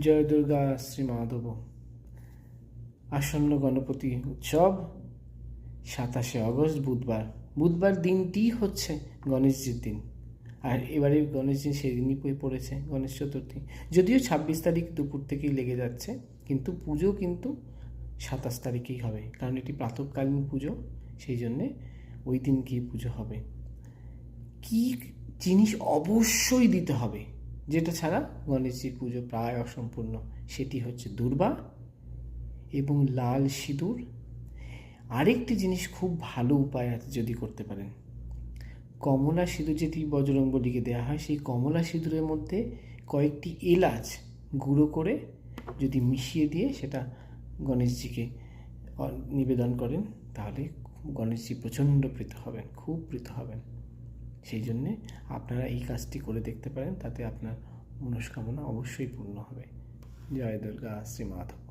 জয় দুর্গা শ্রী মাধব। আসন্ন গণপতি উৎসব 27 আগস্ট বুধবার। বুধবার দিনটি হচ্ছে গণেশজির দিন, আর এবারে গণেশজি সেদিনই পড়েছে গণেশ চতুর্থী। যদিও 26 তারিখ দুপুর থেকেই লেগে যাচ্ছে, কিন্তু পুজো কিন্তু 27 তারিখেই হবে, কারণ এটি প্রাতঃকালীন পুজো, সেই জন্যে ওই দিন গিয়ে পুজো হবে। কি জিনিস অবশ্যই দিতে হবে, যেটা ছাড়া গণেশজির পুজো প্রায় অসম্পূর্ণ, সেটি হচ্ছে দূর্বা এবং লাল সিঁদুর। আরেকটি জিনিস খুব ভালো উপায় আছে যদি করতে পারেন, কমলা সিঁদুর যেটি বজরংবলীকে দেওয়া হয়, সেই কমলা সিঁদুরের মধ্যে কয়েকটি এলাচ গুঁড়ো করে যদি মিশিয়ে দিয়ে সেটা গণেশজিকে নিবেদন করেন, তাহলে গণেশজি প্রচণ্ড প্রীত হবেন, খুব প্রীত হবেন। সেই জন্যে আপনারা এই কাজটি করে দেখতে পারেন, তাতে আপনার মনস্কামনা অবশ্যই পূর্ণ হবে। জয় দুর্গা শ্রী মাধব।